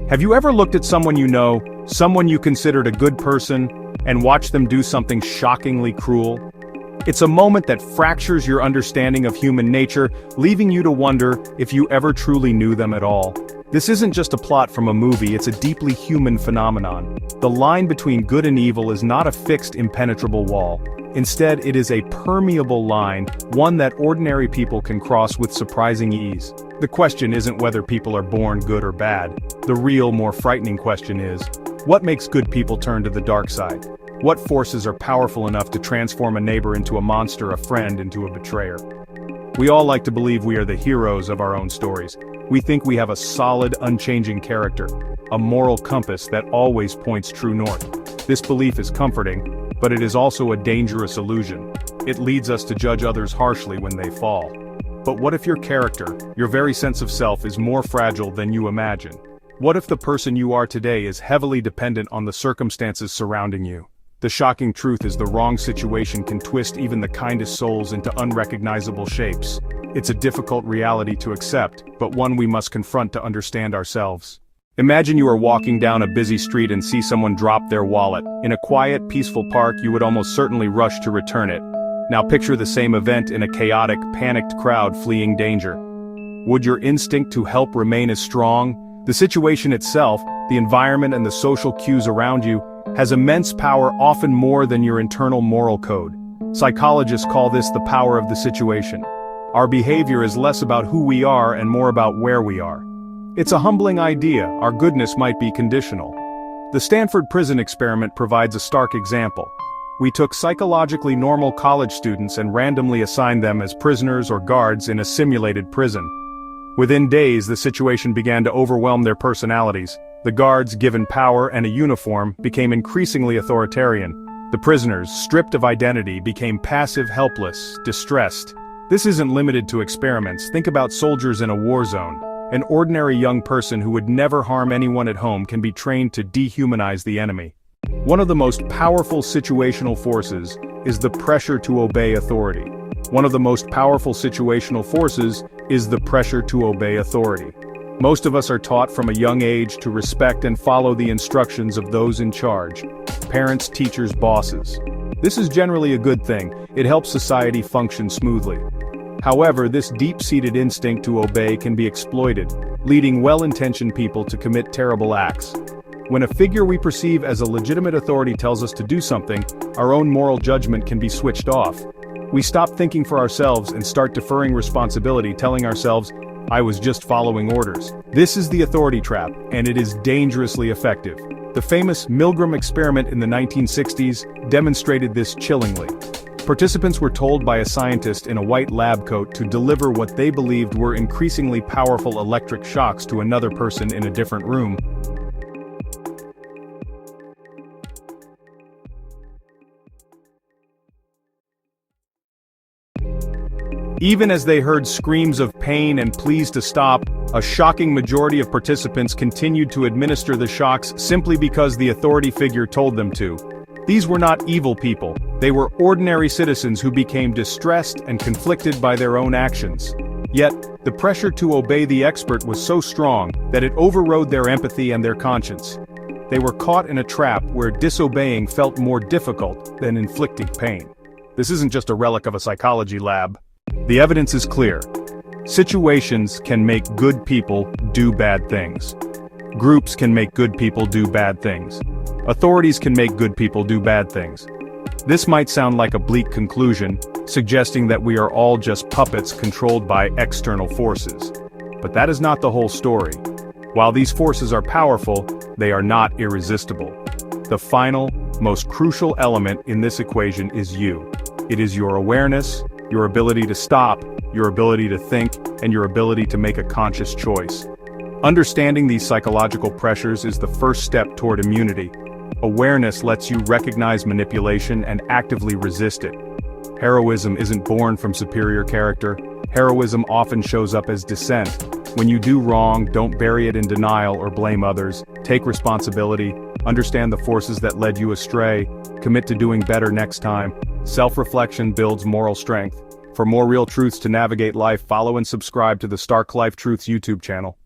Have you ever looked at someone you know, someone you considered a good person, and watched them do something shockingly cruel? It's a moment that fractures your understanding of human nature, leaving you to wonder if you ever truly knew them at all. This isn't just a plot from a movie, it's a deeply human phenomenon. The line between good and evil is not a fixed, impenetrable wall. Instead, it is a permeable line, one that ordinary people can cross with surprising ease. The question isn't whether people are born good or bad. The real, more frightening question is, what makes good people turn to the dark side? What forces are powerful enough to transform a neighbor into a monster, a friend into a betrayer? We all like to believe we are the heroes of our own stories. We think we have a solid, unchanging character, a moral compass that always points true north. This belief is comforting, but it is also a dangerous illusion. It leads us to judge others harshly when they fall. But what if your character, your very sense of self, is more fragile than you imagine? What if the person you are today is heavily dependent on the circumstances surrounding you? The shocking truth is the wrong situation can twist even the kindest souls into unrecognizable shapes. It's a difficult reality to accept, but one we must confront to understand ourselves. Imagine you are walking down a busy street and see someone drop their wallet. In a quiet, peaceful park, you would almost certainly rush to return it. Now picture the same event in a chaotic, panicked crowd fleeing danger. Would your instinct to help remain as strong? The situation itself, the environment and the social cues around you, has immense power, often more than your internal moral code. Psychologists call this the power of the situation. Our behavior is less about who we are and more about where we are. It's a humbling idea, our goodness might be conditional. The Stanford prison experiment provides a stark example. We took psychologically normal college students and randomly assigned them as prisoners or guards in a simulated prison. Within days, the situation began to overwhelm their personalities. The guards, given power and a uniform, became increasingly authoritarian. The prisoners, stripped of identity, became passive, helpless, distressed. This isn't limited to experiments. Think about soldiers in a war zone. An ordinary young person who would never harm anyone at home can be trained to dehumanize the enemy. One of the most powerful situational forces is the pressure to obey authority. One of the most powerful situational forces is the pressure to obey authority. Most of us are taught from a young age to respect and follow the instructions of those in charge. Parents, teachers, bosses. This is generally a good thing. It helps society function smoothly. However, this deep-seated instinct to obey can be exploited, leading well-intentioned people to commit terrible acts. When a figure we perceive as a legitimate authority tells us to do something, our own moral judgment can be switched off. We stop thinking for ourselves and start deferring responsibility, telling ourselves, "I was just following orders." This is the authority trap, and it is dangerously effective. The famous Milgram experiment in the 1960s demonstrated this chillingly. Participants were told by a scientist in a white lab coat to deliver what they believed were increasingly powerful electric shocks to another person in a different room. Even as they heard screams of pain and pleas to stop, a shocking majority of participants continued to administer the shocks simply because the authority figure told them to. These were not evil people, they were ordinary citizens who became distressed and conflicted by their own actions. Yet, the pressure to obey the expert was so strong that it overrode their empathy and their conscience. They were caught in a trap where disobeying felt more difficult than inflicting pain. This isn't just a relic of a psychology lab. The evidence is clear. Situations can make good people do bad things. Groups can make good people do bad things. Authorities can make good people do bad things. This might sound like a bleak conclusion, suggesting that we are all just puppets controlled by external forces. But that is not the whole story. While these forces are powerful, they are not irresistible. The final, most crucial element in this equation is you. It is your awareness, your ability to stop, your ability to think, and your ability to make a conscious choice. Understanding these psychological pressures is the first step toward immunity. Awareness lets you recognize manipulation and actively resist it. Heroism isn't born from superior character. Heroism often shows up as dissent. When you do wrong, don't bury it in denial or blame others. Take responsibility, understand the forces that led you astray, commit to doing better next time. Self-reflection builds moral strength. For more real truths to navigate life, follow and subscribe to the Starklifetruths YouTube channel.